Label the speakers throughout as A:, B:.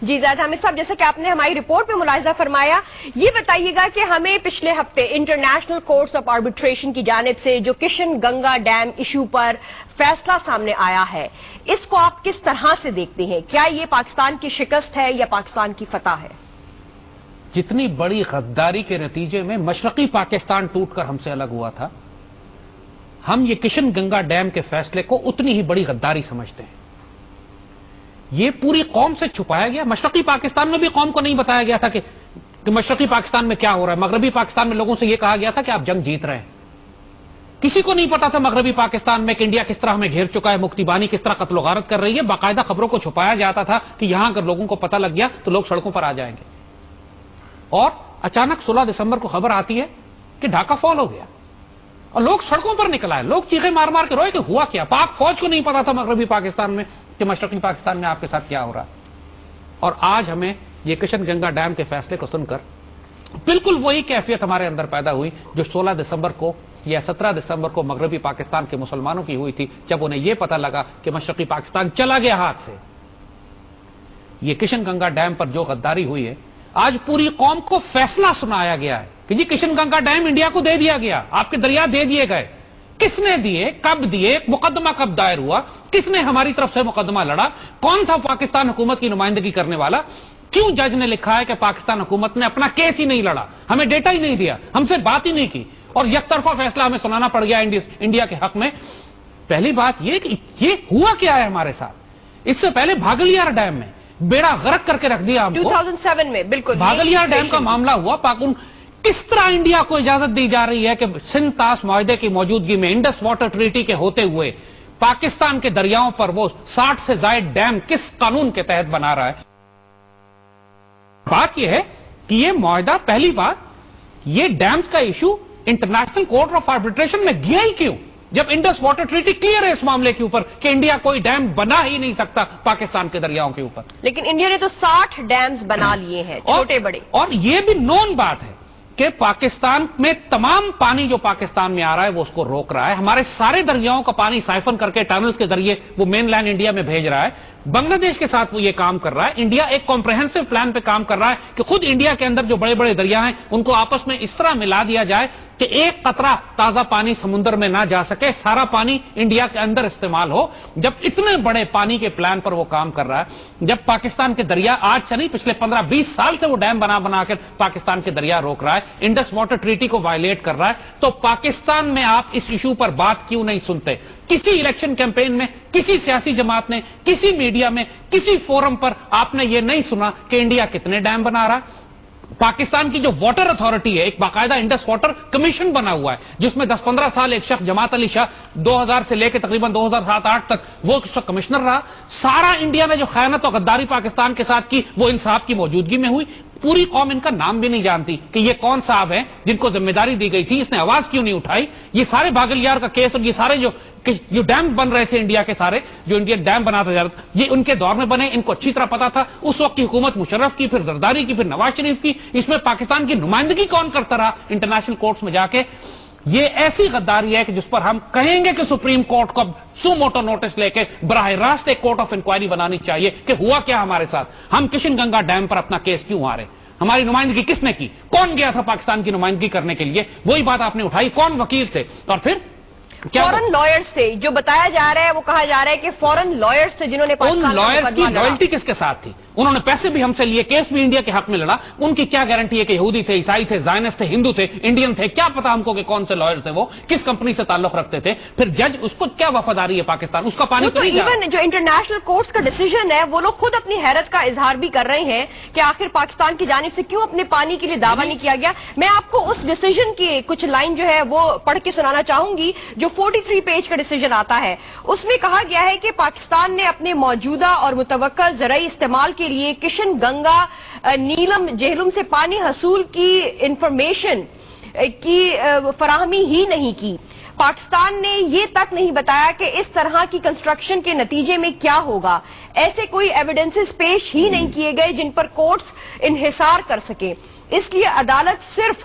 A: جی زید حامد صاحب، جیسے کہ آپ نے ہماری رپورٹ پہ ملاحظہ فرمایا، یہ بتائیے گا کہ ہمیں پچھلے ہفتے انٹرنیشنل کورٹس آف آربیٹریشن کی جانب سے جو کشن گنگا ڈیم ایشو پر فیصلہ سامنے آیا ہے، اس کو آپ کس طرح سے دیکھتے ہیں؟ کیا یہ پاکستان کی شکست ہے یا پاکستان کی فتح ہے؟
B: جتنی بڑی غداری کے نتیجے میں مشرقی پاکستان ٹوٹ کر ہم سے الگ ہوا تھا، ہم یہ کشن گنگا ڈیم کے فیصلے کو اتنی ہی بڑی غداری سمجھتے ہیں۔ یہ پوری قوم سے چھپایا گیا۔ مشرقی پاکستان میں بھی قوم کو نہیں بتایا گیا تھا کہ مشرقی پاکستان میں کیا ہو رہا ہے۔ مغربی پاکستان میں لوگوں سے یہ کہا گیا تھا کہ آپ جنگ جیت رہے ہیں۔ کسی کو نہیں پتا تھا مغربی پاکستان میں کہ انڈیا کس طرح ہمیں گھیر چکا ہے، مکتی بانی کس طرح قتل و غارت کر رہی ہے۔ باقاعدہ خبروں کو چھپایا جاتا تھا کہ یہاں اگر لوگوں کو پتہ لگ گیا تو لوگ سڑکوں پر آ جائیں گے، اور اچانک 16 دسمبر کو خبر آتی ہے کہ ڈھاکہ فال ہو گیا اور لوگ سڑکوں پر نکل آئے۔ لوگ چیخے مار مار کے روئے کہ ہوا کیا۔ پاک فوج کو نہیں پتا تھا مغربی پاکستان میں کہ مشرقی پاکستان میں آپ کے ساتھ کیا ہو رہا ہے۔ اور آج ہمیں یہ کشن گنگا ڈیم کے فیصلے کو سن کر بالکل وہی کیفیت ہمارے اندر پیدا ہوئی جو 16 دسمبر کو یا 17 دسمبر کو مغربی پاکستان کے مسلمانوں کی ہوئی تھی، جب انہیں یہ پتا لگا کہ مشرقی پاکستان چلا گیا ہاتھ سے۔ یہ کشن گنگا ڈیم پر جو غداری ہوئی ہے، آج پوری قوم کو فیصلہ سنایا گیا ہے کہ جی کشن گنگا ڈیم انڈیا کو دے دیا گیا، آپ کے دریا دے دیے گئے۔ کس نے دیے، کب دیے، مقدمہ کب دائر ہوا، کس نے ہماری طرف سے مقدمہ لڑا، کون تھا پاکستان حکومت کی نمائندگی کرنے والا، کیوں جج نے لکھا ہے کہ پاکستان حکومت نے اپنا کیس ہی نہیں لڑا، ہمیں ڈیٹا ہی نہیں دیا، ہم سے بات ہی نہیں کی، اور یک طرفہ فیصلہ ہمیں سنانا پڑ گیا انڈیا کے حق میں۔ پہلی بات یہ کہ یہ ہوا کیا ہے ہمارے ساتھ۔ اس سے پہلے بھاگلیار ڈیم میں بیڑا غرق کر کے رکھ دیا ہم کو۔
A: 2007 میں بالکل
B: بھاگلیار ڈیم کا معاملہ ہوا۔ کس طرح انڈیا کو اجازت دی جا رہی ہے کہ سندھ طاس معاہدے کی موجودگی میں انڈس واٹر ٹریٹی کے ہوتے ہوئے پاکستان کے دریاؤں پر وہ 60 سے زائد ڈیم کس قانون کے تحت بنا رہا ہے؟ بات یہ ہے کہ یہ معاہدہ، پہلی بات یہ ڈیمز کا issue international court of arbitration میں گیا ہی کیوں، جب انڈس واٹر ٹریٹی کلیئر ہے اس معاملے کے اوپر کہ انڈیا کوئی ڈیم بنا ہی نہیں سکتا پاکستان کے دریاؤں کے اوپر۔
A: لیکن انڈیا نے تو 60 ڈیمز بنا لیے ہیں، چھوٹے بڑے۔
B: اور یہ بھی نون بات ہے کہ پاکستان میں تمام پانی جو پاکستان میں آ رہا ہے وہ اس کو روک رہا ہے۔ ہمارے سارے دریاؤں کا پانی سائفن کر کے ٹنلز کے ذریعے وہ مین لینڈ انڈیا میں بھیج رہا ہے۔ بنگلہ دیش کے ساتھ وہ یہ کام کر رہا ہے۔ انڈیا ایک کمپریہنسو پلان پہ کام کر رہا ہے کہ خود انڈیا کے اندر جو بڑے بڑے دریا ہیں ان کو آپس میں اس طرح ملا دیا جائے کہ ایک قطرہ تازہ پانی سمندر میں نہ جا سکے، سارا پانی انڈیا کے اندر استعمال ہو۔ جب اتنے بڑے پانی کے پلان پر وہ کام کر رہا ہے، جب پاکستان کے دریا آج سے نہیں پچھلے 15-20 سال سے وہ ڈیم بنا کر پاکستان کے دریا روک رہا ہے، انڈس واٹر ٹریٹی کو وائلیٹ کر رہا ہے، تو پاکستان میں آپ اس ایشو پر بات کیوں نہیں سنتے؟ کسی الیکشن کیمپین میں، کسی سیاسی جماعت نے، کسی میڈیا میں، کسی فورم پر آپ نے یہ نہیں سنا کہ انڈیا کتنے ڈیم بنا رہا ہے؟ پاکستان کی جو واٹر اتھارٹی ہے، ایک باقاعدہ انڈس واٹر کمیشن بنا ہوا ہے جس میں 10-15 سال ایک شخص جماعت علی شاہ 2000 سے لے کے تقریباً 2007-8 تک وہ اس وقت کمشنر رہا۔ سارا انڈیا نے جو خیانت اور غداری پاکستان کے ساتھ کی وہ ان صاحب کی موجودگی میں ہوئی۔ پوری قوم ان کا نام بھی نہیں جانتی کہ یہ کون صاحب ہیں جن کو ذمہ داری دی گئی تھی، اس نے آواز کیوں نہیں اٹھائی۔ یہ سارے بھاگلیار کا کیس اور یہ سارے جو ڈیم بن رہے تھے انڈیا کے، سارے جو انڈیا ڈیم بناتا جا رہا تھا، یہ ان کے دور میں بنے، ان کو اچھی طرح پتا تھا۔ اس وقت کی حکومت مشرف کی، پھر زرداری کی، پھر نواز شریف کی، اس میں پاکستان کی نمائندگی کون کرتا رہا انٹرنیشنل کورٹس میں جا کے؟ یہ ایسی غداری ہے کہ جس پر ہم کہیں گے کہ سپریم کورٹ کو سو موٹو نوٹس لے کے براہ راست ایک کورٹ آف انکوائری بنانی چاہیے کہ ہوا کیا ہمارے ساتھ، ہم کشن گنگا ڈیم پر اپنا کیس کیوں ہارے، ہماری نمائندگی کس نے کی، کون گیا تھا پاکستان کی نمائندگی کرنے کے لیے، وہی بات آپ نے اٹھائی، کون وکیل تھے، اور پھر
A: فورن لائرز سے جو بتایا جا رہا ہے، وہ کہا جا رہا ہے کہ فورن لائرز سے جنہوں نے
B: ان لائرز کی لائلٹی کس کے ساتھ تھی؟ انہوں نے پیسے بھی ہم سے لیے، کیس بھی انڈیا کے حق میں لڑا، ان کی کیا گارنٹی ہے کہ یہودی تھے، عیسائی تھے، زائنسٹ تھے، ہندو تھے، انڈین تھے؟ کیا پتا ہم کو کہ کون سے لائر تھے، وہ کس کمپنی سے تعلق رکھتے تھے؟ پھر جج اس کو کیا وفاداری ہے پاکستان، اس کا پانی تو نہیں جا رہا۔
A: ایون جو انٹرنیشنل کورٹس کا ڈیسیژن ہے وہ لوگ خود اپنی حیرت کا اظہار بھی کر رہے ہیں کہ آخر پاکستان کی جانب سے کیوں اپنے پانی کے لیے دعویٰ نہیں کیا گیا۔ میں آپ کو اس ڈیسیژن کی کچھ لائن جو ہے وہ پڑھ کے سنانا چاہوں گی جو 43 پیج کا ڈیسیژن آتا ہے۔ اس میں کہا گیا ہے کہ پاکستان نے اپنے موجودہ اور متوقع زرعی استعمال کے لیے کشن گنگا نیلم جہلم سے پانی حصول کی انفارمیشن کی فراہمی ہی نہیں کی۔ پاکستان نے یہ تک نہیں بتایا کہ اس طرح کی کنسٹرکشن کے نتیجے میں کیا ہوگا۔ ایسے کوئی ایویڈنسز پیش ہی نہیں کیے گئے جن پر کورٹس انحصار کر سکیں۔ اس لیے عدالت صرف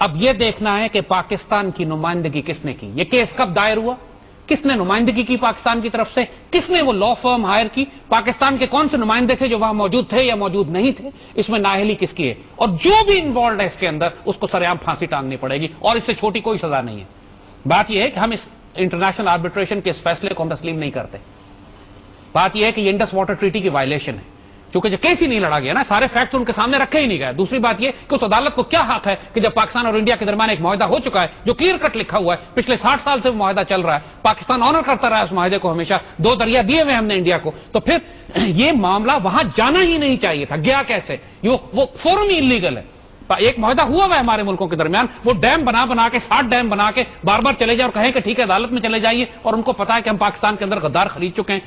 B: اب یہ دیکھنا ہے کہ پاکستان کی نمائندگی کس نے کی. یہ کیس کب دائر ہوا, کس نے نمائندگی کی پاکستان کی طرف سے, کس نے وہ لا فرم ہائر کی, پاکستان کے کون سے نمائندے تھے جو وہاں موجود تھے یا موجود نہیں تھے, اس میں نااہلی کس کی ہے, اور جو بھی انوالوڈ ہے اس کے اندر اس کو سرعام پھانسی ٹانگنی پڑے گی, اور اس سے چھوٹی کوئی سزا نہیں ہے. بات یہ ہے کہ ہم اس انٹرنیشنل آربیٹریشن کے اس فیصلے کو ہم تسلیم نہیں کرتے. بات یہ ہے کہ یہ انڈس واٹر ٹریٹی کی وائلیشن ہے, چونکہ جو کیس ہی نہیں لڑا گیا نا, سارے فیکٹس ان کے سامنے رکھے ہی نہیں گئے. دوسری بات یہ کہ اس عدالت کو کیا حق ہے کہ جب پاکستان اور انڈیا کے درمیان ایک معاہدہ ہو چکا ہے جو کلیئر کٹ لکھا ہوا ہے, پچھلے 60 سال سے وہ معاہدہ چل رہا ہے, پاکستان آنر کرتا رہا ہے اس معاہدے کو, ہمیشہ 2 دریا دیے ہوئے ہم نے انڈیا کو, تو پھر یہ معاملہ وہاں جانا ہی نہیں چاہیے تھا. گیا کیسے؟ وہ فوراً ہی انلیگل ہے. ایک معاہدہ ہوا ہے ہمارے ملکوں کے درمیان, وہ ڈیم بنا کے 60 ڈیم بنا کے بار بار چلے جائیں اور کہیں کہ ٹھیک ہے عدالت میں چلے جائیے, اور ان کو پتا ہے کہ ہم پاکستان کے اندر غدار خرید چکے ہیں.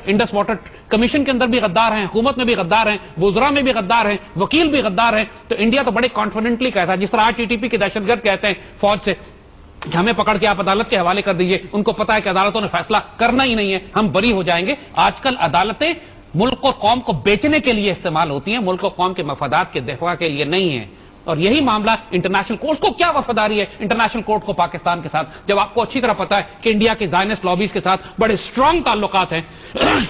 B: انڈس واٹر کمیشن کے اندر بھی غدار ہیں, حکومت میں بھی غدار ہیں, وزراء میں بھی غدار ہیں, وکیل بھی غدار ہیں. تو انڈیا تو بڑے کانفیڈنٹلی کہتا ہے, جس طرح TTP کے دہشت گرد کہتے ہیں فوج سے کہ ہمیں پکڑ کے آپ عدالت کے حوالے کر دیجئے, ان کو پتا ہے کہ عدالتوں نے فیصلہ کرنا ہی نہیں ہے, ہم بری ہو جائیں گے. آج کل عدالتیں ملک اور قوم کو بیچنے کے لیے استعمال ہوتی ہیں, ملک اور قوم کے مفادات کے دفاع کے لیے نہیں ہیں. اور یہی معاملہ انٹرنیشنل کورٹ کو کیا وفاداری ہے انٹرنیشنل کورٹ کو پاکستان کے ساتھ, جب آپ کو اچھی طرح پتا ہے کہ انڈیا کے زائنسٹ لابیز کے ساتھ بڑے اسٹرانگ تعلقات ہیں.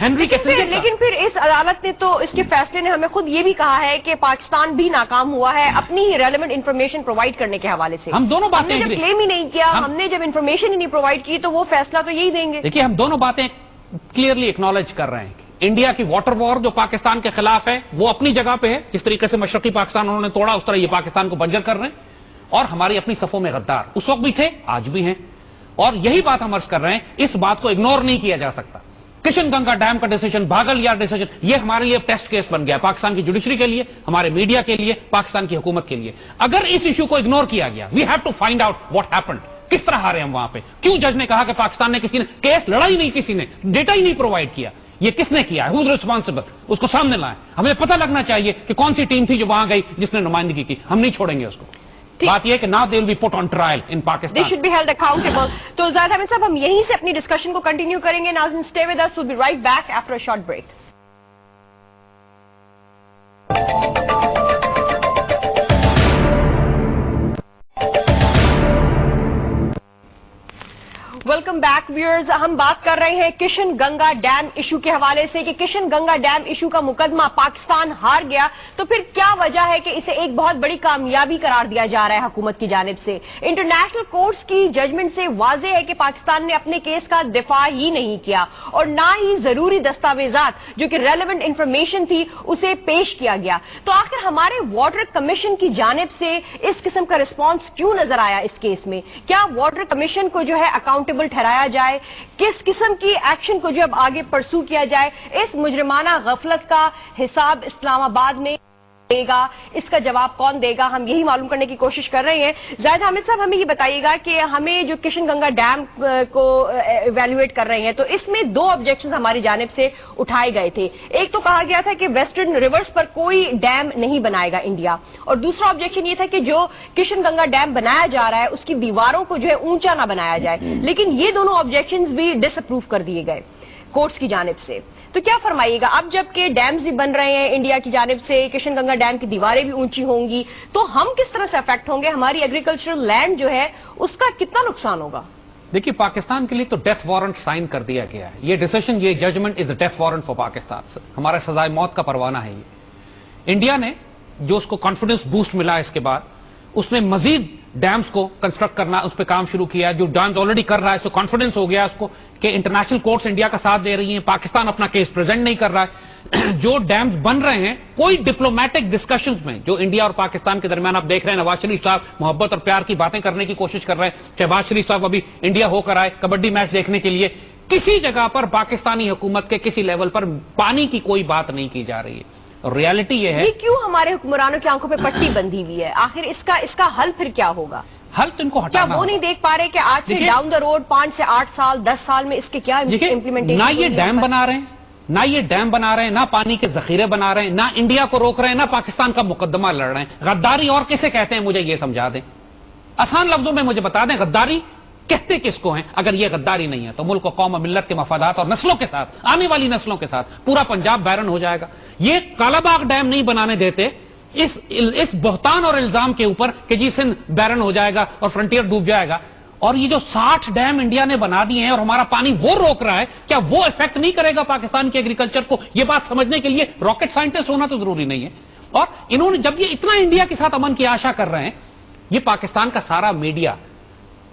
B: ہنری
A: لیکن پھر اس عدالت نے تو, اس کے فیصلے نے ہمیں خود یہ بھی کہا ہے کہ پاکستان بھی ناکام ہوا ہے اپنی ہی ریلیونٹ انفارمیشن پرووائڈ کرنے کے حوالے سے.
B: ہم دونوں باتیں
A: جب کلیم ہی نہیں کیا, ہم نے جب انفارمیشن ہی نہیں پرووائڈ کی, تو وہ فیصلہ تو یہی دیں گے.
B: دیکھیے ہم دونوں باتیں کلیئرلی ایکنالج کر رہے ہیں. انڈیا کی واٹر وار جو پاکستان کے خلاف ہے وہ اپنی جگہ پہ ہے, جس طریقے سے مشرقی پاکستان انہوں نے توڑا اس طرح یہ پاکستان کو بنجر کر رہے ہیں, اور ہماری اپنی صفوں میں غدار اس وقت بھی تھے, آج بھی ہیں. اور یہی بات ہم عرض کر رہے ہیں, اس بات کو اگنور نہیں کیا جا سکتا. کشن گنگا ڈیم کا ڈیسیجن, بھاگل یار ڈیسیجن, یہ ہمارے لیے ٹیسٹ کیس بن گیا, پاکستان کی جوڈیشری کے لیے, ہمارے میڈیا کے لیے, پاکستان کی حکومت کے لیے. اگر اس ایشو کو اگنور کیا گیا, we have to find out what happened, کس طرح ہارے ہم وہاں پہ, کیوں جج نے کہا کہ پاکستان نے کسی نے کیس لڑا ہی نہیں, کسی نے ڈیٹا ہی نہیں پرووائڈ کیا, یہ کس نے کیا ہے, ہو از ریسپانسبل, اس کو سامنے لائیں. ہمیں پتہ لگنا چاہیے کہ کون سی ٹیم تھی جو وہاں گئی جس نے نمائندگی کی, ہم نہیں چھوڑیں گے اس کو. بات یہ کہ now they will be put on trial in Pakistan.
A: They should be held accountable. تو زاہد حامد صاحب ہم یہیں سے اپنی ڈسکشن کو کنٹینیو کریں گے. ناظرین stay with us, we'll be right back after a short break. Welcome back viewers. ہم بات کر رہے ہیں کشن گنگا ڈیم ایشو کے حوالے سے کہ کشن گنگا ڈیم ایشو کا مقدمہ پاکستان ہار گیا, تو پھر کیا وجہ ہے کہ اسے ایک بہت بڑی کامیابی قرار دیا جا رہا ہے حکومت کی جانب سے. انٹرنیشنل کورٹس کی ججمنٹ سے واضح ہے کہ پاکستان نے اپنے کیس کا دفاع ہی نہیں کیا, اور نہ ہی ضروری دستاویزات جو کہ ریلیونٹ انفارمیشن تھی اسے پیش کیا گیا. تو آخر ہمارے واٹر کمیشن کی جانب سے اس قسم کا رسپانس کیوں نظر آیا اس کیس میں؟ کیا واٹر کمیشن کو جو ہے اکاؤنٹیبل ٹھہرایا جائے, کس قسم کی ایکشن کو جو اب آگے پرسو کیا جائے؟ اس مجرمانہ غفلت کا حساب اسلام آباد میں دے گا, اس کا جواب کون دے گا؟ ہم یہی معلوم کرنے کی کوشش کر رہے ہیں. زاہد حامد صاحب ہمیں یہ بتائیے گا کہ ہمیں جو کشن گنگا ڈیم کو ایویلویٹ کر رہے ہیں, تو اس میں 2 آبجیکشنز ہماری جانب سے اٹھائے گئے تھے. ایک تو کہا گیا تھا کہ ویسٹرن ریورس پر کوئی ڈیم نہیں بنائے گا انڈیا, اور دوسرا آبجیکشن یہ تھا کہ جو کشن گنگا ڈیم بنایا جا رہا ہے اس کی دیواروں کو جو ہے اونچا نہ بنایا جائے. لیکن یہ دونوں آبجیکشنز بھی ڈس اپروو کر دیے گئے کورٹس کی جانب سے. تو کیا فرمائیے گا, اب جب کہ ڈیمز بھی بن رہے ہیں انڈیا کی جانب سے, کشن گنگا ڈیم کی دیواریں بھی اونچی ہوں گی, تو ہم کس طرح سے افیکٹ ہوں گے؟ ہماری ایگریکلچرل لینڈ جو ہے اس کا کتنا نقصان ہوگا؟
B: دیکھیے پاکستان کے لیے تو ڈیتھ وارنٹ سائن کر دیا گیا ہے. یہ ڈیسیژن, یہ judgement is a death warrant for Pakistan. ہمارا سزائے موت کا پروانہ ہے یہ. انڈیا نے جو اس کو کانفیڈنس بوسٹ ملا اس کے بعد, اس نے مزید ڈیمز کو کنسٹرکٹ کرنا, اس پہ کام شروع کیا. جو ڈیمز آلریڈی کر رہا ہے اس کو کانفیڈنس ہو گیا اس کو کہ انٹرنیشنل کورٹس انڈیا کا ساتھ دے رہی ہیں, پاکستان اپنا کیس پریزنٹ نہیں کر رہا ہے. جو ڈیمز بن رہے ہیں, کوئی ڈپلومیٹک ڈسکشنز میں جو انڈیا اور پاکستان کے درمیان آپ دیکھ رہے ہیں, نواز شریف صاحب محبت اور پیار کی باتیں کرنے کی کوشش کر رہے ہیں. شہباز شریف صاحب ابھی انڈیا ہو کر آئے کبڈی میچ دیکھنے کے لیے. کسی جگہ پر پاکستانی حکومت کے کسی لیول پر پانی کی کوئی بات نہیں کی جا رہی ہے. ریالٹی یہ ہے,
A: یہ کیوں ہمارے حکمرانوں کی آنکھوں پہ پٹی بندھی ہوئی ہے؟ آخر اس کا حل پھر کیا ہوگا؟
B: حل تو ان کو ہٹانا.
A: کیا وہ نہیں دیکھ پا رہے کہ آج سے ڈاؤن دا روڈ 5 سے 8 سال 10 سال میں اس کے کیا امپلیمنٹیشن؟
B: نہ یہ ڈیم بنا رہے ہیں, نہ پانی کے ذخیرے بنا رہے ہیں, نہ انڈیا کو روک رہے ہیں, نہ پاکستان کا مقدمہ لڑ رہے ہیں. غداری اور کسے کہتے ہیں مجھے یہ سمجھا دیں, آسان لفظوں میں مجھے بتا دیں. غداری کہتے کس کو ہیں؟ اگر یہ غداری نہیں ہے تو ملک و قوم و ملت کے مفادات اور نسلوں کے ساتھ, آنے والی نسلوں کے ساتھ پورا پنجاب بیرن ہو جائے گا. یہ کالا باغ ڈیم نہیں بنانے دیتے اس بہتان اور الزام کے اوپر کہ جی سندھ بیرن ہو جائے گا اور فرنٹیئر ڈوب جائے گا، اور یہ جو 60 ڈیم انڈیا نے بنا دیے ہیں اور ہمارا پانی وہ روک رہا ہے، کیا وہ افیکٹ نہیں کرے گا پاکستان کے ایگریکلچر کو؟ یہ بات سمجھنے کے لیے راکٹ سائنٹسٹ ہونا تو ضروری نہیں ہے. اور انہوں نے جب یہ اتنا انڈیا کے ساتھ امن کی آشا کر رہے ہیں، یہ پاکستان کا سارا میڈیا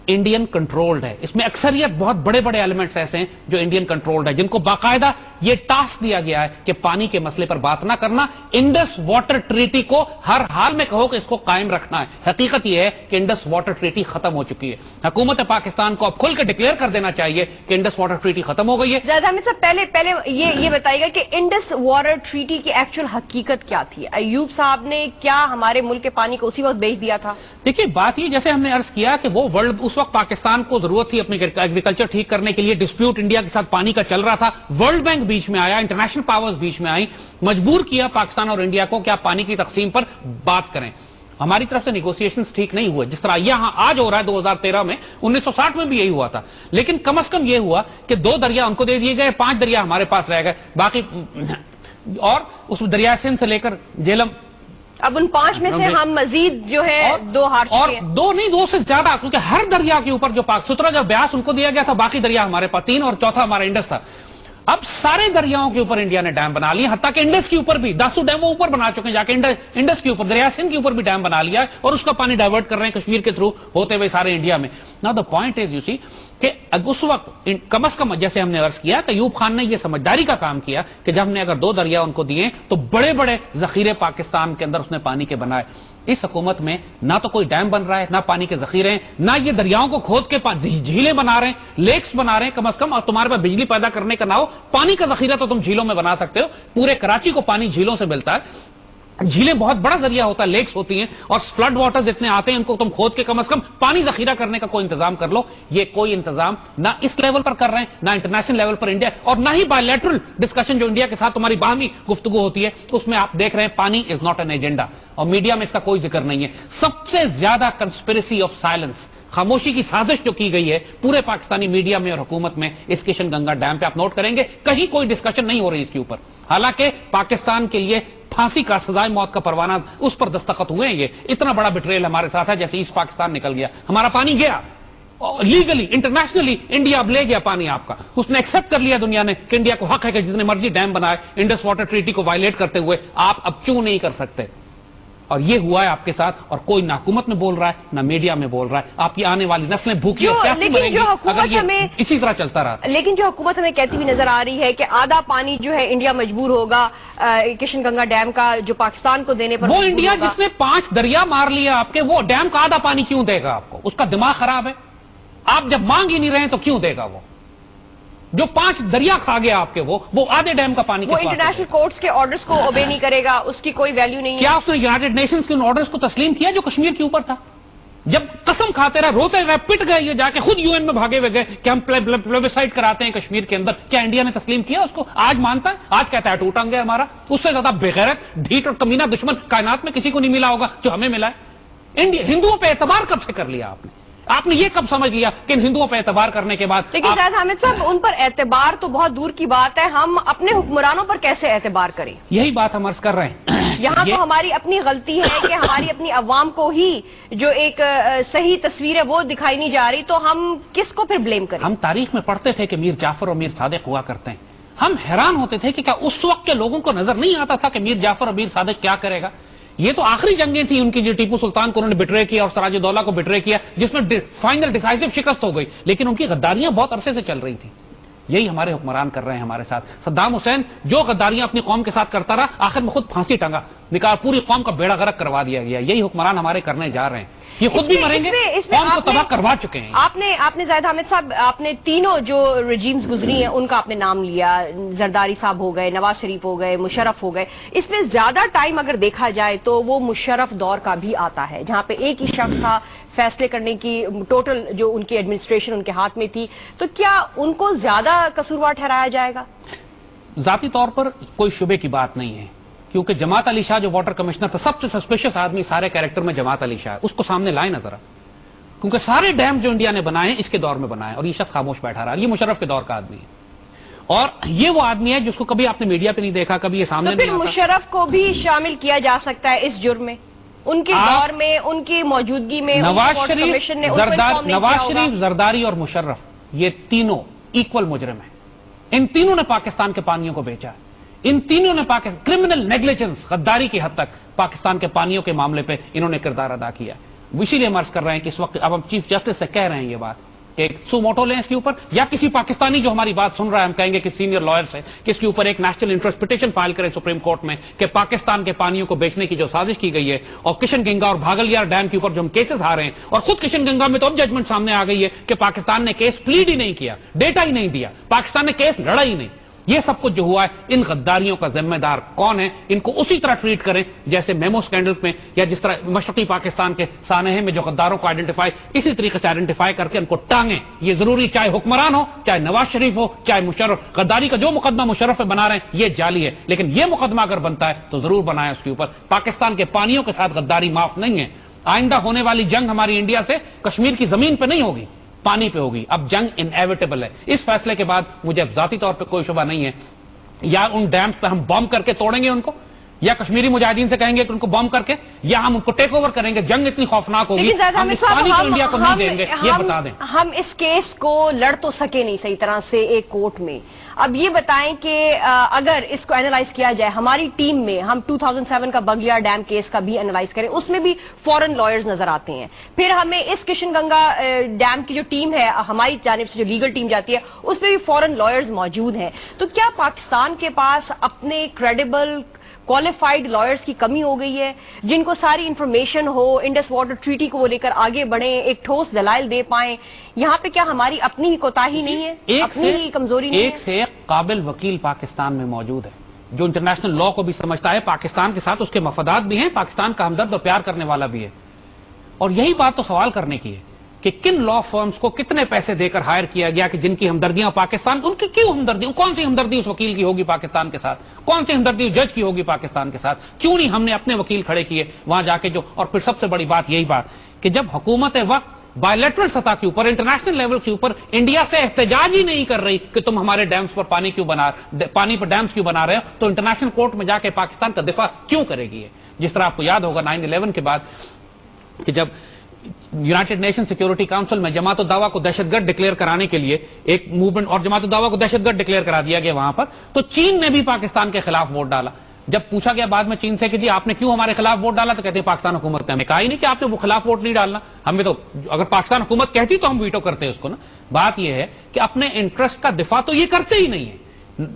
B: انڈین کنٹرولڈ ہے، اس میں اکثریت بہت بڑے بڑے ایلیمنٹس ایسے ہیں جو انڈین کنٹرولڈ ہے، جن کو باقاعدہ یہ ٹاسک دیا گیا ہے کہ پانی کے مسئلے پر بات نہ کرنا، انڈس واٹر ٹریٹی کو ہر حال میں کہو کہ اس کو قائم رکھنا ہے. حقیقت یہ ہے کہ انڈس واٹر ٹریٹی ختم ہو چکی ہے. حکومت پاکستان کو اب کھل کے ڈکلیئر کر دینا چاہیے کہ انڈس واٹر ٹریٹی ختم ہو گئی ہے.
A: زاہد احمد صاحب، پہلے یہ بتائیے گا کہ انڈس واٹر ٹریٹی کی ایکچوئل حقیقت کیا تھی؟ ایوب صاحب نے کیا ہمارے ملک کے پانی کو اسی وقت بیچ دیا تھا؟
B: دیکھیے بات یہ، جیسے ہم نے عرض کیا کہ وہ ورلڈ اس وقت پاکستان کو ضرورت تھی اپنے ایگریکلچر ٹھیک کرنے کے لیے، ڈسپیوٹ انڈیا کے ساتھ پانی کا چل رہا تھا، ورلڈ بینک بیچ میں آیا، انٹرنیشنل پاورز بیچ میں آئی، مجبور کیا پاکستان اور انڈیا کو کہ آپ پانی کی تقسیم پر بات کریں. ہماری طرف سے نیگوسیشنز ٹھیک نہیں ہوئے، جس طرح یہاں آج ہو رہا ہے 2013 میں، 1960 میں بھی یہی ہوا تھا. لیکن کم از کم یہ ہوا کہ 2 دریا ان کو دے دیے گئے، 5 دریا ہمارے پاس رہ گئے، باقی اور اس دریا سندھ سے لے کر جہلم،
A: اب ان 5 میں سے ہم مزید جو ہے 2 ہار چکے ہیں.
B: اور 2 نہیں 2 سے زیادہ، کیونکہ ہر دریا کے اوپر جو پاک سترہ جو بیاس ان کو دیا گیا تھا، باقی دریا ہمارے پاس 3 اور چوتھا ہمارا انڈس تھا. اب سارے دریاؤں کے اوپر انڈیا نے ڈیم بنا لیے، حتیٰ کہ انڈس کے اوپر بھی داسو ڈیم وہ اوپر بنا چکے ہیں، جا کے انڈس کے اوپر دریا سندھ کے اوپر بھی ڈیم بنا لیا ہے اور اس کا پانی ڈائیورٹ کر رہے ہیں کشمیر کے تھرو ہوتے ہوئے سارے انڈیا میں. نا دا پوائنٹ از یو سی کہ اس وقت کم از کم جیسے ہم نے عرض کیا کہ ایوب خان نے یہ سمجھداری کا کام کیا کہ جب ہم نے اگر 2 دریا ان کو دیے تو بڑے بڑے ذخیرے پاکستان کے اندر اس نے پانی کے بنائے. اس حکومت میں نہ تو کوئی ڈیم بن رہا ہے، نہ پانی کے ذخیرے ہیں، نہ یہ دریاؤں کو کھود کے جھیلیں بنا رہے ہیں، لیکس بنا رہے ہیں کم از کم. اور تمہارے پاس بجلی پیدا کرنے کا نہ ہو، پانی کا ذخیرہ تو تم جھیلوں میں بنا سکتے ہو. پورے کراچی کو پانی جھیلوں سے ملتا ہے، جھیلیں بہت بڑا ذریعہ ہوتا ہے، لیکس ہوتی ہیں، اور فلڈ واٹرز اتنے آتے ہیں، ان کو تم کھود کے کم از کم پانی ذخیرہ کرنے کا کوئی انتظام کر لو. یہ کوئی انتظام نہ اس لیول پر کر رہے ہیں، نہ انٹرنیشنل لیول پر انڈیا، اور نہ ہی بائی لیٹرل ڈسکشن جو انڈیا کے ساتھ تمہاری باہمی گفتگو ہوتی ہے اس میں آپ دیکھ رہے ہیں پانی از ناٹ این ایجنڈا، اور میڈیا میں اس کا کوئی ذکر نہیں ہے. سب سے زیادہ کنسپریسی آف سائلنس، خاموشی کی سازش جو کی گئی ہے پورے پاکستانی میڈیا میں اور حکومت میں اس کشن گنگا ڈیم پہ، آپ نوٹ کریں گے کہیں کوئی ڈسکشن نہیں ہو رہی اس کے اوپر. حالانکہ پاکستان کے لیے پھانسی کا سزائے موت کا پروانہ اس پر دستخط ہوئے ہیں. یہ اتنا بڑا بٹریل ہمارے ساتھ ہے، جیسے ایسٹ پاکستان نکل گیا، ہمارا پانی گیا لیگلی انٹرنیشنلی، انڈیا اب لے گیا پانی آپ کا. اس نے ایکسپٹ کر لیا دنیا نے کہ انڈیا کو حق ہے کہ جتنے مرضی ڈیم بنائے انڈس واٹر ٹریٹی کو وائلیٹ کرتے ہوئے، آپ اب کیوں نہیں کر سکتے. اور یہ ہوا ہے آپ کے ساتھ، اور کوئی نہ حکومت میں بول رہا ہے نہ میڈیا میں بول رہا ہے. آپ کی آنے والی نسلیں بھوکی اور پیاسی مریں گی اگر یہ اسی طرح چلتا رہا.
A: لیکن جو حکومت ہمیں کہتی ہوئی نظر آ رہی ہے کہ آدھا پانی جو ہے انڈیا مجبور ہوگا کشن گنگا ڈیم کا جو پاکستان کو دینے پر،
B: وہ انڈیا جس نے 5 دریا مار لیا آپ کے، وہ ڈیم کا آدھا پانی کیوں دے گا آپ کو؟ اس کا دماغ خراب ہے. آپ جب مانگ ہی نہیں رہے تو کیوں دے گا؟ وہ جو 5 دریا کھا گیا آپ کے، وہ آدھے ڈیم کا پانی،
A: وہ انٹرنیشنل کورٹس کے آرڈرز کو اوبے نہیں کرے گا، اس کی کوئی ویلیو نہیں ہے.
B: کیا اس نے یونائٹڈ نیشنز کے ان آرڈرز کو تسلیم کیا جو کشمیر کے اوپر تھا؟ جب قسم کھاتے رہے، روتے رہے، پٹ گئے، یہ جا کے خود UN میں بھاگے ہوئے گئے کہ ہم پلیبسائٹ کراتے ہیں کشمیر کے اندر، کیا انڈیا نے تسلیم کیا اس کو؟ آج مانتا ہے، آج کہتا ہے ٹوٹا گیا ہمارا. اس سے زیادہ بغیرت، ڈھیٹ اور کمینہ دشمن کائنات میں کسی کو نہیں ملا ہوگا جو ہمیں ملا ہے. ہندوؤں پہ اعتبار کب سے کر لیا آپ نے یہ کب سمجھ لیا کہ ان ہندوؤں پہ اعتبار کرنے کے بعد؟
A: لیکن زاہد حامد صاحب، ان پر اعتبار تو بہت دور کی بات ہے، ہم اپنے حکمرانوں پر کیسے اعتبار کریں؟
B: یہی بات ہم عرض کر رہے ہیں.
A: یہاں تو ہماری اپنی غلطی ہے کہ ہماری اپنی عوام کو ہی جو ایک صحیح تصویر ہے وہ دکھائی نہیں جا رہی، تو ہم کس کو پھر بلیم کریں؟
B: ہم تاریخ میں پڑھتے تھے کہ میر جعفر اور میر صادق ہوا کرتے ہیں. ہم حیران ہوتے تھے کہ کیا اس وقت کے لوگوں کو نظر نہیں آتا تھا کہ میر جعفر اور میر صادق کیا کرے گا؟ یہ تو آخری جنگیں تھیں ان کی جو ٹیپو سلطان کو انہوں نے بٹرے کیا اور سراج الدولہ کو بٹرے کیا، جس میں فائنل ڈیسائیسو شکست ہو گئی. لیکن ان کی غداریاں بہت عرصے سے چل رہی تھیں. یہی ہمارے حکمران کر رہے ہیں ہمارے ساتھ. صدام حسین جو غداریاں اپنی قوم کے ساتھ کرتا رہا، آخر میں خود پھانسی ٹنگا، نکال پوری قوم کا بیڑا غرق کروا دیا گیا. یہی حکمران ہمارے کرنے جا رہے ہیں. یہ خود بھی مریں گے، قوم کو تباہ کروا چکے ہیں.
A: آپ نے زاہد حامد صاحب، آپ نے تینوں جو رجیمز گزری ہیں ان کا آپ نے نام لیا، زرداری صاحب ہو گئے، نواز شریف ہو گئے، مشرف ہو گئے. اس میں زیادہ ٹائم اگر دیکھا جائے تو وہ مشرف دور کا بھی آتا ہے، جہاں پہ ایک ہی شخص تھا، فیصلے کرنے کی ٹوٹل جو ان کی ایڈمنسٹریشن ان کے ہاتھ میں تھی. تو کیا ان کو زیادہ قصوروار ٹھہرایا جائے گا؟
B: ذاتی طور پر کوئی شبے کی بات نہیں ہے، کیونکہ جماعت علی شاہ جو واٹر کمشنر تھا، سب سے سسپیشس آدمی سارے کیریکٹر میں جماعت علی شاہ ہے. اس کو سامنے لائیں نظر، کیونکہ سارے ڈیم جو انڈیا نے بنائے اس کے دور میں بنائے، اور یہ شخص خاموش بیٹھا رہا. یہ مشرف کے دور کا آدمی ہے. اور یہ وہ آدمی ہے جس کو کبھی آپ نے میڈیا پہ نہیں دیکھا, کبھی یہ سامنے
A: تو پھر
B: نہیں آتا.
A: مشرف کو بھی شامل کیا جا سکتا ہے اس جرم میں, ان کے دور میں, ان کی موجودگی میں.
B: نواز شریف, زرداری اور مشرف یہ تینوں ایکول مجرم ہیں. ان تینوں نے پاکستان کے پانیوں کو بیچا ہے. ان تینوں نے کرمنل نیگلیجنس, غداری کی حد تک پاکستان کے پانیوں کے معاملے پہ انہوں نے کردار ادا کیا ہے. اسی لیے ہم عرض کر رہے ہیں کہ اس وقت اب ہم چیف جسٹس سے کہہ رہے ہیں یہ بات کہ ایک سو موٹو لیں اس کے اوپر, یا کسی پاکستانی جو ہماری بات سن رہا ہے, ہم کہیں گے کہ سینئر لائر سے کہ اس کے اوپر ایک نیشنل انٹرسٹ پٹیشن فائل کریں سپریم کورٹ میں کہ پاکستان کے پانیوں کو بیچنے کی جو سازش کی گئی ہے, اور کشن گنگا اور بھاگلیار ڈیم کے اوپر جو ہم کیسز ہارے ہیں, اور خود کشن گنگا میں تو اب ججمنٹ سامنے آ گئی ہے کہ پاکستان نے کیس پلیڈ ہی نہیں کیا, ڈیٹا ہی نہیں دیا, پاکستان نے کیس لڑا ہی نہیں. یہ سب کچھ جو ہوا ہے, ان غداریوں کا ذمہ دار کون ہے؟ ان کو اسی طرح ٹریٹ کریں جیسے میمو سکینڈل میں, یا جس طرح مشرقی پاکستان کے سانحے میں جو غداروں کو آئیڈینٹیفائی, اسی طریقے سے آئیڈینٹیفائی کر کے ان کو ٹانگیں. یہ ضروری, چاہے حکمران ہو, چاہے نواز شریف ہو, چاہے مشرف. غداری کا جو مقدمہ مشرف پہ بنا رہے ہیں یہ جعلی ہے, لیکن یہ مقدمہ اگر بنتا ہے تو ضرور بنائیں اس کے اوپر. پاکستان کے پانیوں کے ساتھ غداری معاف نہیں ہے. آئندہ ہونے والی جنگ ہماری انڈیا سے کشمیر کی زمین پہ نہیں ہوگی, پانی پہ ہوگی. اب جنگ انیویٹیبل ہے. اس فیصلے کے بعد مجھے اب ذاتی طور پہ کوئی شبہ نہیں ہے, یا ان ڈیمز پہ ہم بم کر کے توڑیں گے ان کو, یا کشمیری مجاہدین سے کہیں گے کہ ان کو بم کر کے, یا ہم ان کو ٹیک اوور کریں گے. جنگ اتنی خوفناک ہوگی, ہم اس پانی کو انڈیا کو نہیں دیں گے, یہ بتا دیں.
A: ہم اس کیس کو لڑ تو سکے نہیں صحیح طرح سے ایک کورٹ میں. اب یہ بتائیں کہ اگر اس کو اینالائز کیا جائے ہماری ٹیم میں, ہم 2007 کا بگلیار ڈیم کیس کا بھی اینالائز کریں, اس میں بھی فورن لائرز نظر آتے ہیں. پھر ہمیں اس کشن گنگا ڈیم کی جو ٹیم ہے, ہماری جانب سے جو لیگل ٹیم جاتی ہے, اس میں بھی فورن لائرز موجود ہیں. تو کیا پاکستان کے پاس اپنے کریڈیبل کوالیفائڈ لائرز کی کمی ہو گئی ہے, جن کو ساری انفارمیشن ہو, انڈس واٹر ٹریٹی کو وہ لے کر آگے بڑھیں, ایک ٹھوس دلائل دے پائیں؟ یہاں پہ کیا ہماری اپنی ہی کوتاہی نہیں ہے, اپنی ہی کمزوری نہیں ہے؟
B: ایک سے ایک قابل وکیل پاکستان میں موجود ہے جو انٹرنیشنل لا کو بھی سمجھتا ہے, پاکستان کے ساتھ اس کے مفادات بھی ہیں, پاکستان کا ہمدرد اور پیار کرنے والا بھی ہے. اور یہی بات تو سوال کرنے کی ہے کہ کن لا فرمز کو کتنے پیسے دے کر ہائر کیا گیا کہ جن کی ہمدردیاں پاکستان, ان کی کیوں ہمدردی, کون سی ہمدردی اس وکیل کی ہوگی پاکستان کے ساتھ, کون سی ہمدردی اس جج کی ہوگی پاکستان کے ساتھ؟ کیوں نہیں ہم نے اپنے وکیل کھڑے کیے وہاں جا کے جو. اور پھر سب سے بڑی بات یہی بات کہ جب حکومت وقت بائیلیٹرل سطح کے اوپر, انٹرنیشنل لیول کے اوپر انڈیا سے احتجاج ہی نہیں کر رہی کہ تم ہمارے ڈیمز پر پانی پر ڈیمز کیوں بنا رہے ہو, تو انٹرنیشنل کورٹ میں جا کے پاکستان کا دفاع کیوں کرے گی؟ جس طرح آپ کو یاد ہوگا 9/11 کے بعد کہ جب یونائٹڈ نیشن سیکورٹی کاؤنسل میں جماعت الدعوہ کو دہشت گرد ڈکلیئر کرانے کے لیے ایک موومنٹ, اور جماعت الدعوہ کو دہشت گرد ڈکلیئر کرا دیا گیا وہاں پر, تو چین نے بھی پاکستان کے خلاف ووٹ ڈالا. جب پوچھا گیا بعد میں چین سے کہ جی آپ نے کیوں ہمارے خلاف ووٹ ڈالا, تو کہتے ہیں پاکستان حکومت نے. ہمیں کہا ہی نہیں کہ آپ نے وہ خلاف ووٹ نہیں ڈالنا, ہمیں تو اگر پاکستان حکومت کہتی تو ہم ویٹو کرتے اس کو نا. بات یہ ہے کہ اپنے انٹرسٹ کا دفاع تو یہ کرتے ہی نہیں ہے,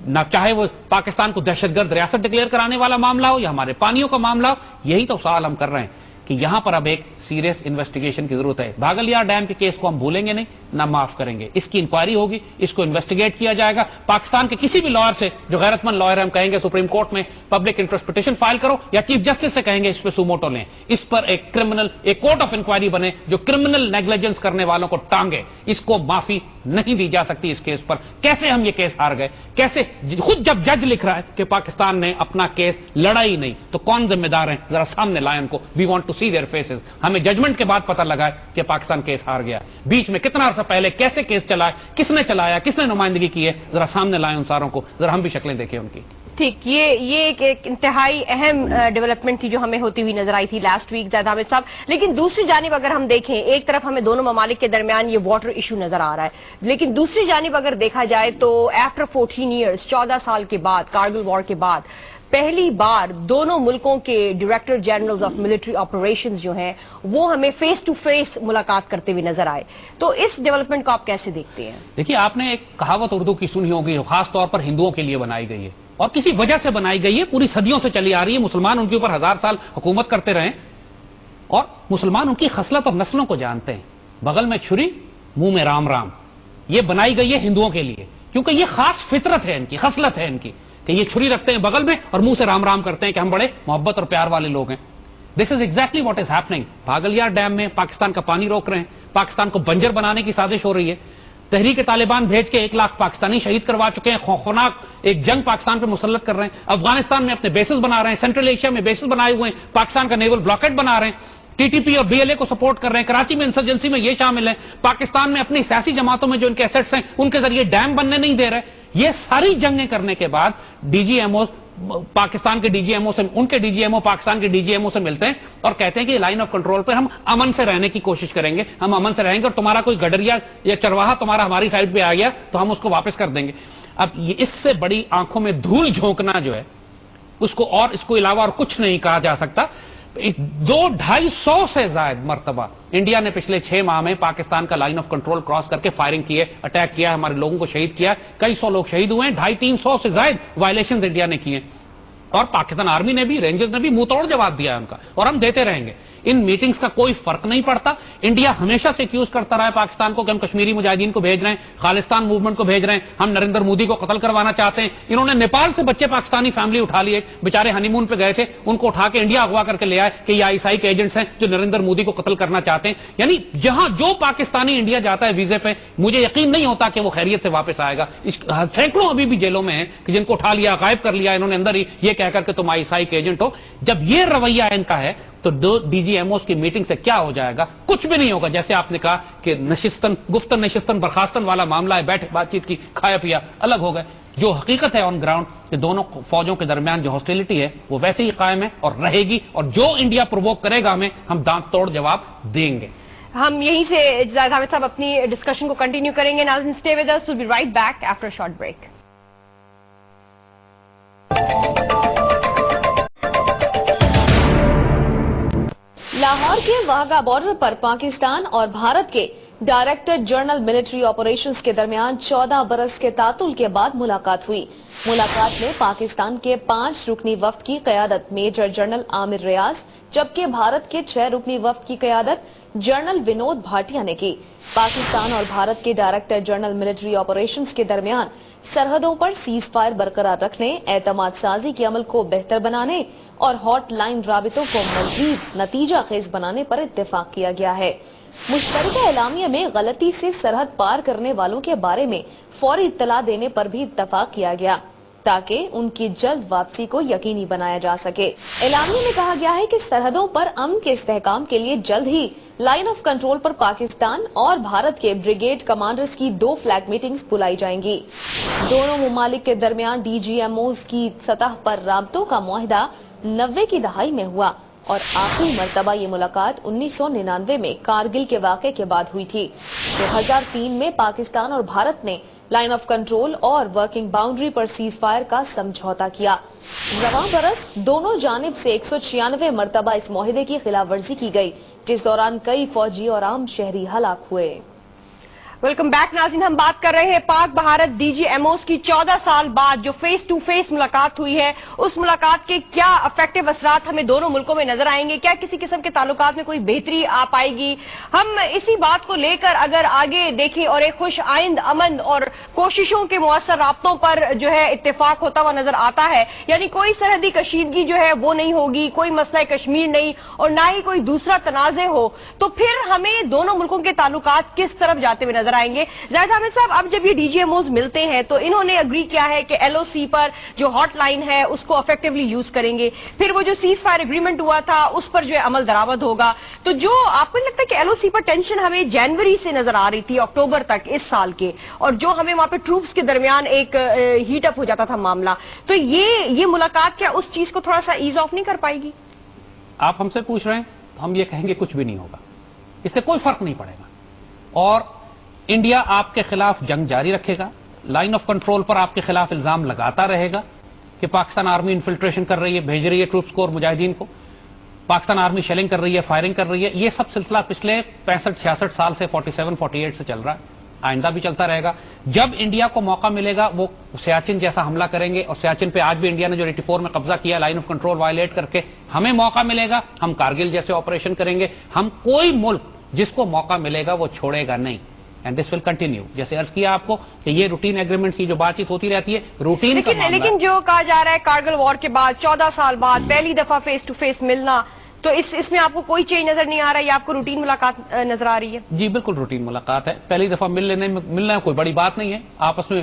B: نہ چاہے وہ پاکستان کو دہشت گرد ریاست ڈکلیئر کرانے والا معاملہ ہو یا ہمارے پانیوں کا معاملہ ہو. یہی تو سوال ہم کر رہے ہیں کہ یہاں پر اب ایک سیریس انویسٹیگیشن کی ضرورت ہے. بھاگلیار ڈیم کے کیس کو ہم بھولیں گے نہیں, نہ معاف کریں گے. اس کی انکوائری ہوگی, اس کو انویسٹیگیٹ کیا جائے گا. پاکستان کے کسی بھی لائر سے جو غیرت مند لائر ہے, ہم کہیں گے سپریم کورٹ میں پبلک انٹرسٹ پٹیشن فائل کرو, یا چیف جسٹس سے کہیں گے اس پہ سوموٹو لیں. اس پر ایک کورٹ آف انکوائری بنے جو کرمنل نیگلیجنس کرنے والوں کو ٹانگے. اس کو معافی نہیں دی جا سکتی اس کیس پر. کیسے ہم یہ کیس ہار گئے, کیسے خود جب جج لکھ رہا ہے کہ پاکستان نے اپنا کیس لڑا ہی نہیں, تو کون ذمہ دار ہیں؟ ذرا سامنے لائیں ان کو. We want to see their faces. ہمیں ججمنٹ کے بعد پتہ لگا ہے کہ پاکستان کیس ہار گیا. بیچ میں کتنا عرصہ پہلے کیسے کیس چلا ہے, کس نے چلایا, کس نے نمائندگی کی ہے, ذرا سامنے لائیں ان ساروں کو, ذرا ہم بھی شکلیں دیکھیں ان کی.
A: ٹھیک, یہ ایک انتہائی اہم ڈیولپمنٹ تھی جو ہمیں ہوتی ہوئی نظر آئی تھی لاسٹ ویک زید حامد صاحب. لیکن دوسری جانب اگر ہم دیکھیں, ایک طرف ہمیں دونوں ممالک کے درمیان یہ واٹر ایشو نظر آ رہا ہے, لیکن دوسری جانب اگر دیکھا جائے تو آفٹر 14 ایئرز, 14 سال کے بعد, کارگل وار کے بعد پہلی بار دونوں ملکوں کے director generals of military operations جو ہیں وہ ہمیں فیس ٹو فیس ملاقات کرتے ہوئے نظر آئے. تو اس ڈیولپمنٹ کو آپ کیسے دیکھتے ہیں؟
B: دیکھیے, آپ نے ایک کہاوت اردو کی سنی ہوگی, خاص طور پر ہندوؤں کے لیے بنائی گئی ہے, اور کسی وجہ سے بنائی گئی ہے, پوری صدیوں سے چلی آ رہی ہے. مسلمان ان کے اوپر 1000 سال حکومت کرتے رہے, اور مسلمان ان کی خصلت اور نسلوں کو جانتے ہیں. بغل میں چھری, منہ میں رام رام, یہ بنائی گئی ہے ہندوؤں کے لیے, کیونکہ یہ خاص فطرت ہے ان کی, خصلت ہے ان کی, کہ یہ چھری رکھتے ہیں بغل میں اور منہ سے رام رام کرتے ہیں کہ ہم بڑے محبت اور پیار والے لوگ ہیں. This is exactly what is happening. Baglihar dam میں پاکستان کا پانی روک رہے ہیں, پاکستان کو بنجر بنانے کی سازش ہو رہی ہے. تحریک طالبان بھیج کے 1 لاکھ پاکستانی شہید کروا چکے ہیں, خوفناک ایک جنگ پاکستان پہ مسلط کر رہے ہیں. افغانستان میں اپنے بیسز بنا رہے ہیں, سینٹرل ایشیا میں بیسز بنائے ہوئے ہیں, پاکستان کا نیول بلاکیڈ بنا رہے ہیں, ٹی ٹی پی اور بی ایل اے کو سپورٹ کر رہے ہیں, کراچی میں انسرجنسی میں یہ شامل ہے, پاکستان میں اپنی سیاسی جماعتوں میں جو ان کے ایسٹس ہیں ان کے ذریعے ڈیم بننے نہیں دے رہے. یہ ساری جنگیں کرنے کے بعد D G M O Pakistan کے ڈی جی ایم او سے ان کے D G M O Pakistan کے ڈی جی ایم او سے ملتے ہیں اور کہتے ہیں کہ لائن آف کنٹرول پہ ہم امن سے رہنے کی کوشش کریں گے, ہم امن سے رہیں گے, اور تمہارا کوئی گڈریا یا چرواہا تمہارا ہماری سائڈ پہ آ گیا تو ہم اس کو واپس کر دیں گے. اب یہ اس سے بڑی آنکھوں میں دھول جھونکنا جو ہے اس کو اور اس کو علاوہ اور کچھ نہیں کہا جا سکتا. 200-250 سے زائد مرتبہ انڈیا نے پچھلے 6 ماہ میں پاکستان کا لائن آف کنٹرول کراس کر کے فائرنگ کی ہے, اٹیک کیا ہے, ہمارے لوگوں کو شہید کیا, کئی سو لوگ شہید ہوئے ہیں, 250-300 سے زائد وائلیشنز انڈیا نے کیے ہیں, اور پاکستان آرمی نے بھی, رینجرز نے بھی منہ توڑ جواب دیا ہے ان کا, اور ہم دیتے رہیں گے. ان میٹنگز کا کوئی فرق نہیں پڑتا. انڈیا ہمیشہ سے ایکیوز کرتا رہا ہے پاکستان کو کہ ہم کشمیری مجاہدین کو بھیج رہے ہیں, خالستان موومنٹ کو بھیج رہے ہیں, ہم نریندر مودی کو قتل کروانا چاہتے ہیں. انہوں نے نیپال سے بچے پاکستانی فیملی اٹھا لیے, بیچارے ہنی مون پہ گئے تھے, ان کو اٹھا کے انڈیا اغوا کر کے لے آئے کہ یہ آئی کے ایجنٹس ہیں جو نریندر مودی کو قتل کرنا چاہتے ہیں. یعنی جہاں جو پاکستانی انڈیا جاتا ہے ویزے پہ, مجھے یقین نہیں ہوتا کہ وہ خیریت سے واپس آئے گا. سینکڑوں ابھی بھی جیلوں میں ہیں کہ جن کو اٹھا لیا, غائب کر لیا انہوں نے اندر ہی, یہ کہہ کر کہ تم آئی کے ایجنٹ ہو. جب یہ رویہ ان کا ہے تو ڈی جی ایم اوز کی میٹنگ سے کیا ہو جائے گا؟ کچھ بھی نہیں ہوگا. جیسے آپ نے کہا کہ گفتن نشستن برخاستن والا معاملہ ہے, بیٹھے بات چیت کی, کھایا پیا, الگ ہو گئے. جو حقیقت ہے آن گراؤنڈ کہ دونوں فوجوں کے درمیان جو ہاسٹیلٹی ہے وہ ویسے ہی قائم ہے اور رہے گی, اور جو انڈیا پرووک کرے گا ہمیں, ہم دانت توڑ جواب دیں گے.
A: ہم یہیں سے زاہد حامد صاحب اپنی ڈسکشن کو کنٹینیو کریں گے. ناظرین stay with us, we'll be right back after a short break.
C: Lahore کے واہگہ بارڈر پر پاکستان اور بھارت کے ڈائریکٹر جنرل ملٹری آپریشنز کے درمیان 14 برس کے تعطل کے بعد ملاقات ہوئی. ملاقات میں پاکستان کے 5 رکنی وفد کی قیادت میجر جنرل عامر ریاض, جبکہ بھارت کے 6 رکنی وفد کی قیادت جنرل ونود بھاٹیا نے کی. پاکستان اور بھارت کے ڈائریکٹر جنرل ملٹری آپریشنز کے درمیان سرحدوں پر سیز فائر برقرار رکھنے, اعتماد سازی کے عمل کو بہتر بنانے اور ہاٹ لائن رابطوں کو مزید نتیجہ خیز بنانے پر اتفاق کیا گیا ہے. مشترکہ اعلامیہ میں غلطی سے سرحد پار کرنے والوں کے بارے میں فوری اطلاع دینے پر بھی اتفاق کیا گیا تاکہ ان کی جلد واپسی کو یقینی بنایا جا سکے. اعلامیہ میں کہا گیا ہے کہ سرحدوں پر امن کے استحکام کے لیے جلد ہی لائن آف کنٹرول پر پاکستان اور بھارت کے بریگیڈ کمانڈرز کی 2 فلیگ میٹنگز بلائی جائیں گی. دونوں ممالک کے درمیان ڈی جی ایم اوز کی سطح پر رابطوں کا معاہدہ 90 کی دہائی میں ہوا, اور آخری مرتبہ یہ ملاقات 1999 میں کارگل کے واقعے کے بعد ہوئی تھی. 2003 میں پاکستان اور بھارت نے لائن آف کنٹرول اور ورکنگ باؤنڈری پر سیز فائر کا سمجھوتا کیا. رواں برس دونوں جانب سے 196 مرتبہ اس معاہدے کی خلاف ورزی کی گئی, جس دوران کئی فوجی اور عام شہری ہلاک ہوئے.
A: ویلکم بیک ناظرین, ہم بات کر رہے ہیں Pak Bharat D G M Os کی 14 سال بعد جو فیس ٹو فیس ملاقات ہوئی ہے, اس ملاقات کے کیا افیکٹو اثرات ہمیں دونوں ملکوں میں نظر آئیں گے؟ کیا کسی قسم کے تعلقات میں کوئی بہتری آ پائے گی؟ ہم اسی بات کو لے کر اگر آگے دیکھیں اور ایک خوش آئند امن اور کوششوں کے مؤثر رابطوں پر جو ہے اتفاق ہوتا ہوا نظر آتا ہے, یعنی کوئی سرحدی کشیدگی جو ہے وہ نہیں ہوگی, کوئی مسئلہ کشمیر نہیں, اور نہ ہی کوئی دوسرا تنازع ہو, تو پھر ہمیں دونوں ملکوں کے تعلقات کس طرف جاتے ہوئے نظر آئیں گے؟ زاہد حامد صاحب, اب جب یہ ڈی جی ایم اوز ملتے ہیں تو انہوں نے اگری کیا ہے کہ ایل او سی پر جو ہاٹ لائن ہے اس کو افیکٹولی یوز کریں گے, پھر وہ جو سیز فائر اگریمنٹ ہوا تھا اس پر جو ہے عمل درآمد ہوگا. تو جو آپ کو لگتا ہے کہ ایل او سی پر ٹینشن ہمیں جنوری سے نظر آ رہی تھی اکتوبر تک اس سال کے, اور جو ہمیں وہاں پہ ٹروپس کے درمیان ایک ہیٹ اپ ہو جاتا تھا معاملہ, تو یہ ملاقات کیا اس چیز کو تھوڑا سا ایز آف نہیں کر پائے گی؟
B: آپ ہم سے پوچھ رہے ہیں تو ہم یہ کہیں گے کچھ بھی نہیں ہوگا, اس سے کوئی فرق نہیں پڑے گا, اور انڈیا آپ کے خلاف جنگ جاری رکھے گا. لائن آف کنٹرول پر آپ کے خلاف الزام لگاتا رہے گا کہ پاکستان آرمی انفلٹریشن کر رہی ہے, بھیج رہی ہے ٹروپس کو اور مجاہدین کو, پاکستان آرمی شیلنگ کر رہی ہے, فائرنگ کر رہی ہے. یہ سب سلسلہ پچھلے 65-66 سال سے 47-48 سے چل رہا ہے, آئندہ بھی چلتا رہے گا. جب انڈیا کو موقع ملے گا وہ سیاچن جیسا حملہ کریں گے, اور سیاچن پہ آج بھی انڈیا نے جو 84 میں قبضہ کیا لائن آف کنٹرول وائلیٹ کر کے, ہمیں موقع ملے گا ہم کارگل جیسے آپریشن کریں گے. ہم کوئی ملک جس کو موقع ملے گا وہ چھوڑے گا نہیں, اینڈ دس ول کنٹینیو. جیسے عرض کیا آپ کو کہ یہ روٹین ایگریمنٹس کی جو بات چیت ہوتی رہتی ہے, روٹین کا معاملہ.
A: لیکن جو کہا جا رہا ہے کارگل وار کے بعد 14 سال بعد پہلی دفعہ فیس ٹو فیس ملنا, تو اس میں آپ کو کوئی چینج نظر نہیں آ رہا ہے, یا آپ کو روٹین ملاقات نظر آ رہی ہے؟
B: جی بالکل روٹین ملاقات ہے, پہلی دفعہ ملنا کوئی بڑی بات نہیں ہے. آپس میں